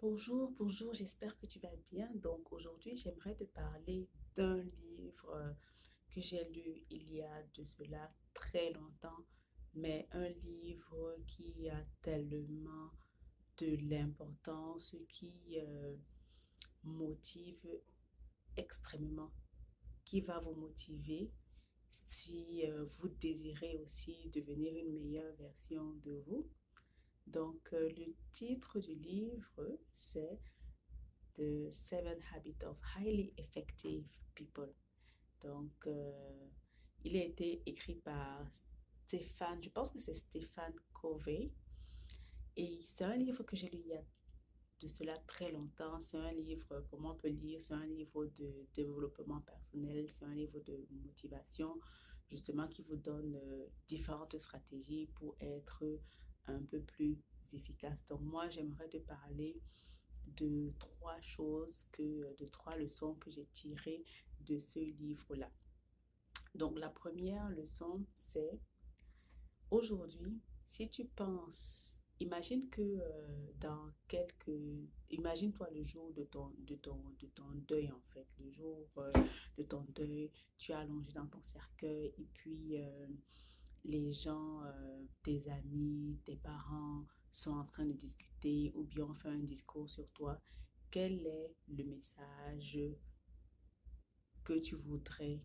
Bonjour, j'espère que tu vas bien. Donc aujourd'hui, j'aimerais te parler d'un livre que j'ai lu il y a de cela très longtemps, mais un livre qui a tellement de l'importance, qui motive extrêmement, qui va vous motiver si vous désirez aussi devenir une meilleure version de vous. Donc le titre du livre, c'est The Seven Habits of Highly Effective People. Donc, il a été écrit par Stéphane, je pense que c'est Stéphane Covey. Et c'est un livre que j'ai lu il y a de cela très longtemps. C'est un livre, comment on peut lire, c'est un livre de développement personnel, c'est un livre de motivation, justement, qui vous donne différentes stratégies pour être un peu plus efficace. Donc, moi, j'aimerais te parler de trois choses de trois leçons que j'ai tirées de ce livre-là. Donc, la première leçon, c'est aujourd'hui, si tu penses, imagine que dans quelques, imagine-toi le jour de ton deuil en fait, le jour de ton deuil, tu es allongé dans ton cercueil et puis les gens, tes amis, tes parents sont en train de discuter ou bien on fait un discours sur toi, quel est le message que tu voudrais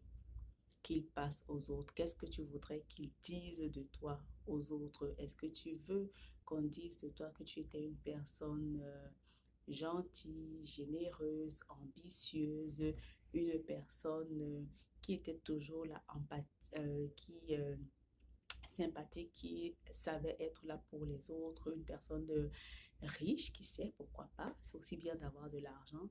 qu'ils passent aux autres? Qu'est-ce que tu voudrais qu'ils disent de toi aux autres? Est-ce que tu veux qu'on dise de toi que tu étais une personne gentille, généreuse, ambitieuse, une personne qui était toujours là, qui sympathique, qui savait être là pour les autres, une personne riche, qui sait, pourquoi pas, c'est aussi bien d'avoir de l'argent.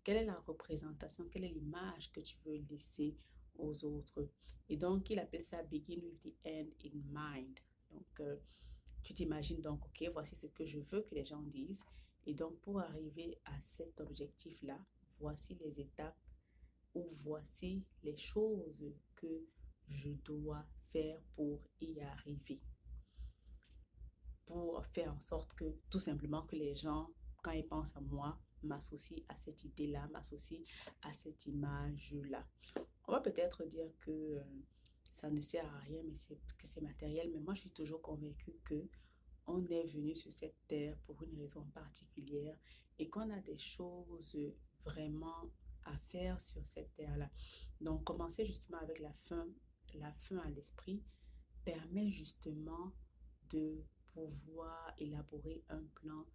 Quelle est la représentation, quelle est l'image que tu veux laisser aux autres? Et donc, il appelle ça Begin with the end in mind. Donc, tu t'imagines donc, ok, voici ce que je veux que les gens disent. Et donc, pour arriver à cet objectif-là, voici les étapes ou voici les choses que je dois faire pour y arriver, pour faire en sorte que tout simplement que les gens, quand ils pensent à moi, m'associent à cette idée-là, m'associent à cette image-là. On va peut-être dire que ça ne sert à rien, mais que c'est matériel, mais moi je suis toujours convaincue que on est venu sur cette terre pour une raison particulière et qu'on a des choses vraiment à faire sur cette terre-là. Donc, commencer justement avec la fin à l'esprit permet justement de pouvoir élaborer un plan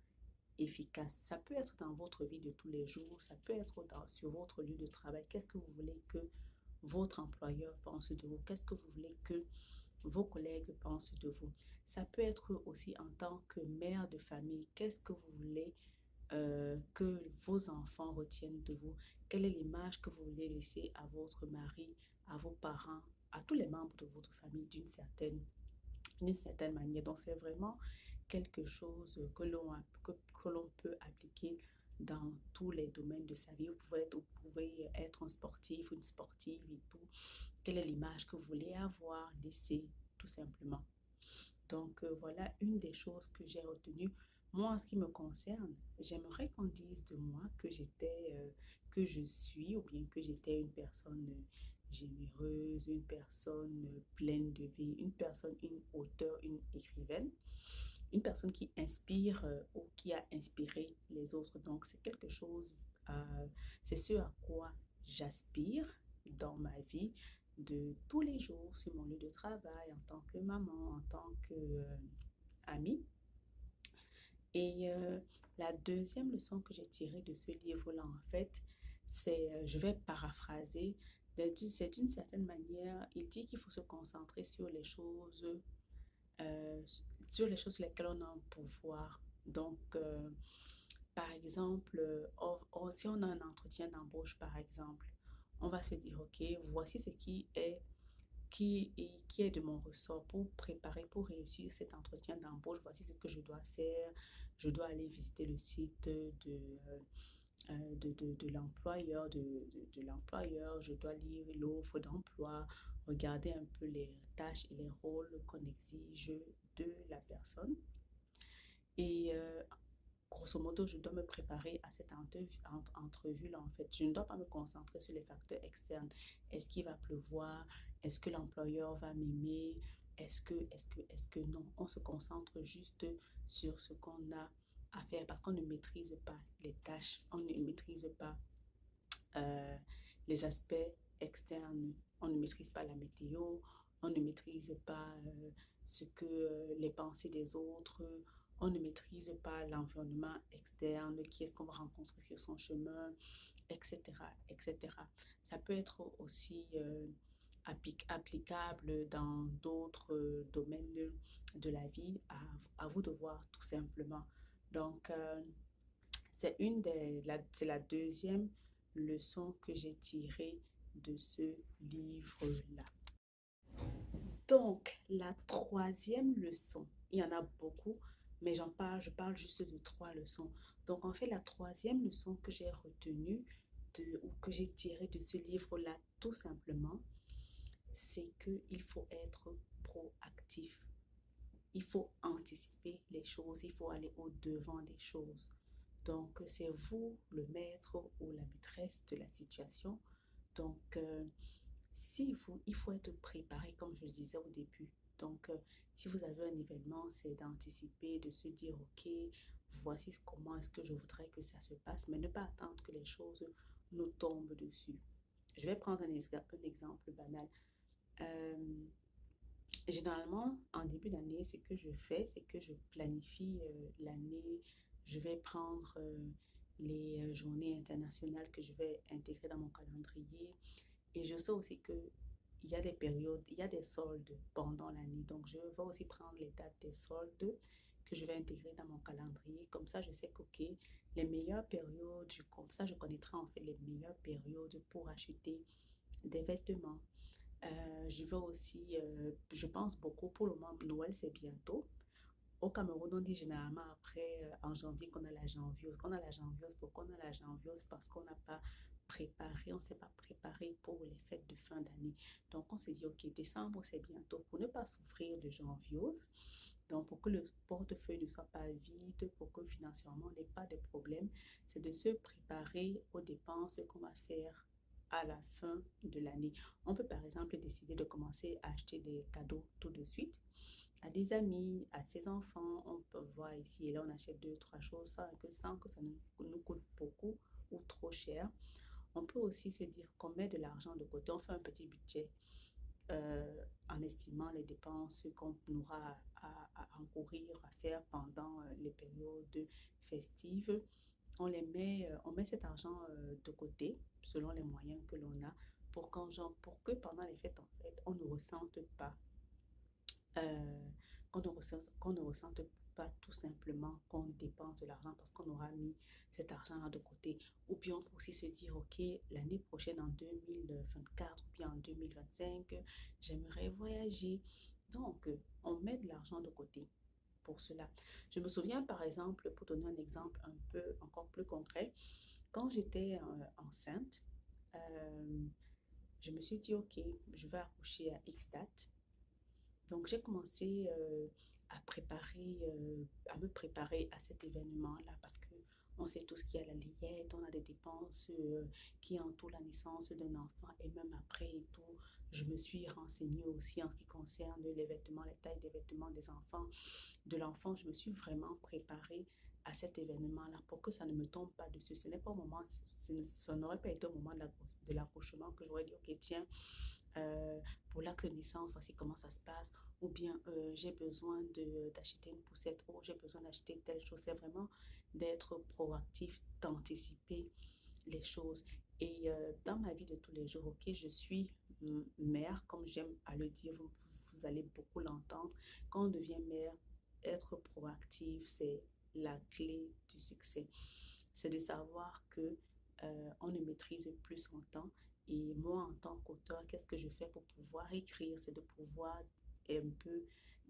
efficace. Ça peut être dans votre vie de tous les jours, ça peut être sur votre lieu de travail. Qu'est-ce que vous voulez que votre employeur pense de vous? Qu'est-ce que vous voulez que vos collègues pensent de vous? Ça peut être aussi en tant que mère de famille. Qu'est-ce que vous voulez que vos enfants retiennent de vous? Quelle est l'image que vous voulez laisser à votre mari, à vos parents, à tous les membres de votre famille d'une certaine manière. Donc, c'est vraiment quelque chose que l'on peut appliquer dans tous les domaines de sa vie. Vous pouvez être un sportif, une sportive et tout. Quelle est l'image que vous voulez avoir, laisser, tout simplement. Donc, voilà une des choses que j'ai retenues. Moi, en ce qui me concerne, j'aimerais qu'on dise de moi que je suis, ou bien que j'étais une personne généreuse, une personne pleine de vie, une personne, une auteure, une écrivaine, une personne qui inspire ou qui a inspiré les autres. Donc, c'est quelque chose, c'est ce à quoi j'aspire dans ma vie de tous les jours sur mon lieu de travail, en tant que maman, en tant que amie. Et la deuxième leçon que j'ai tirée de ce livre-là, en fait, je vais paraphraser, c'est d'une certaine manière, il dit qu'il faut se concentrer euh, sur les choses sur lesquelles on a un pouvoir. Donc, par exemple, si on a un entretien d'embauche, par exemple, on va se dire, OK, voici ce qui est de mon ressort pour préparer, pour réussir cet entretien d'embauche. Voici ce que je dois faire. Je dois aller visiter le site de l'employeur, de l'employeur. Je dois lire l'offre d'emploi, regarder un peu les tâches et les rôles qu'on exige de la personne. Et grosso grosso modo, je dois me préparer à cette entrevue-là, en fait. Je ne dois pas me concentrer sur les facteurs externes. Est-ce qu'il va pleuvoir? Est-ce que l'employeur va m'aimer? Est-ce que non? On se concentre juste sur ce qu'on a à faire parce qu'on ne maîtrise pas les tâches, on ne maîtrise pas euh, les aspects externes. On ne maîtrise pas la météo, on ne maîtrise pas ce que les pensées des autres, on ne maîtrise pas l'environnement externe, qui est-ce qu'on va rencontrer sur son chemin, etc., etc. Ça peut être aussi applicable dans d'autres domaines de la vie, à vous de voir tout simplement. Donc, c'est la deuxième leçon que j'ai tirée de ce livre-là. Donc, la troisième leçon, il y en a beaucoup, mais je parle juste de trois leçons. Donc, en fait, la troisième leçon que j'ai retenue ou que j'ai tirée de ce livre-là, tout simplement, c'est qu'il faut être proactif. Il faut anticiper les choses, il faut aller au-devant des choses. Donc, c'est vous le maître ou la maîtresse de la situation. Donc, il faut être préparé, comme je le disais au début. Donc, si vous avez un événement, c'est d'anticiper, de se dire, OK, voici comment est-ce que je voudrais que ça se passe, mais ne pas attendre que les choses nous tombent dessus. Je vais prendre un exemple banal. Euh, Généralement, en début d'année, ce que je fais, c'est que je planifie l'année. Je vais prendre les journées internationales que je vais intégrer dans mon calendrier. Et je sais aussi que il y a des périodes, il y a des soldes pendant l'année. Donc, je vais aussi prendre les dates des soldes que je vais intégrer dans mon calendrier. Comme ça, je sais que, OK, les meilleures périodes, comme ça, je connaîtrai en fait les meilleures périodes pour acheter des vêtements. Je vais aussi, je pense beaucoup, pour le moment, Noël, c'est bientôt. Au Cameroun, on dit généralement après, en janvier, qu'on a la janviose. Qu'on a la janviose, pourquoi on a la janviose? Parce qu'on n'a pas préparé, on ne s'est pas préparé pour les fêtes de fin d'année. Donc, on se dit, OK, décembre, c'est bientôt. Pour ne pas souffrir de janviose, donc pour que le portefeuille ne soit pas vide, pour que financièrement, on n'ait pas de problème, c'est de se préparer aux dépenses qu'on va faire à la fin de l'année. On peut par exemple décider de commencer à acheter des cadeaux tout de suite à des amis, à ses enfants. On peut voir ici et là, on achète deux, trois choses sans que ça nous coûte beaucoup ou trop cher. On peut aussi se dire qu'on met de l'argent de côté, on fait un petit budget en estimant les dépenses qu'on aura à encourir, à faire pendant les périodes festives. On met cet argent de côté selon les moyens que l'on a pour que pendant les fêtes, en fait, on ne ressente pas euh, qu'on ne ressente pas tout simplement qu'on dépense de l'argent parce qu'on aura mis cet argent-là de côté. Ou bien on peut aussi se dire, OK, l'année prochaine en 2024 ou bien en 2025, j'aimerais voyager. Donc, on met de l'argent de côté pour cela. Je me souviens par exemple, pour donner un exemple un peu encore plus concret, quand j'étais enceinte, euh, je me suis dit, OK, je vais accoucher à X date. Donc, j'ai commencé à me préparer à cet événement-là parce que on sait tous qu'il y a la layette, on a des dépenses qui entourent la naissance d'un enfant et même après et tout. Je me suis renseignée aussi en ce qui concerne les vêtements, les tailles des vêtements des enfants, de l'enfant. Je me suis vraiment préparée à cet événement-là pour que ça ne me tombe pas dessus. Ce n'est pas au moment, ça n'aurait pas été au moment de l'accouchement que j'aurais dit, OK, tiens, pour l'acte de naissance, voici comment ça se passe, ou bien j'ai besoin d'acheter une poussette, ou j'ai besoin d'acheter telle chose. C'est vraiment d'être proactif, d'anticiper les choses. Et dans ma vie de tous les jours, ok, je suis mère, comme j'aime à le dire, vous allez beaucoup l'entendre. Quand on devient mère, être proactif, c'est la clé du succès. C'est de savoir que on ne maîtrise plus son temps. Et moi, en tant qu'auteur, qu'est-ce que je fais pour pouvoir écrire? C'est de pouvoir un peu...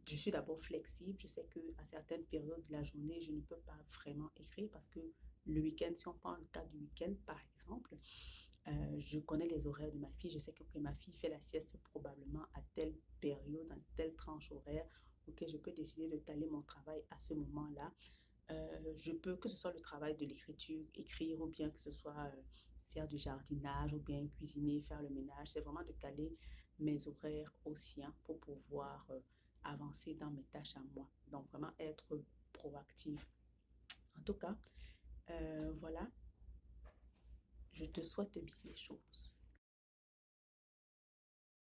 Je suis d'abord flexible. Je sais qu'à certaines périodes de la journée, je ne peux pas vraiment écrire parce que le week-end, si on prend le cas du week-end, par exemple, je connais les horaires de ma fille. Je sais que ma fille fait la sieste probablement à telle période, à telle tranche horaire, auquel je peux décider de caler mon travail à ce moment-là. Je peux, que ce soit le travail de l'écriture, écrire, ou bien que ce soit faire du jardinage, ou bien cuisiner, faire le ménage. C'est vraiment de caler mes horaires au sien pour pouvoir avancer dans mes tâches à moi. Donc, vraiment être proactive. En tout cas, voilà, je te souhaite bien les choses.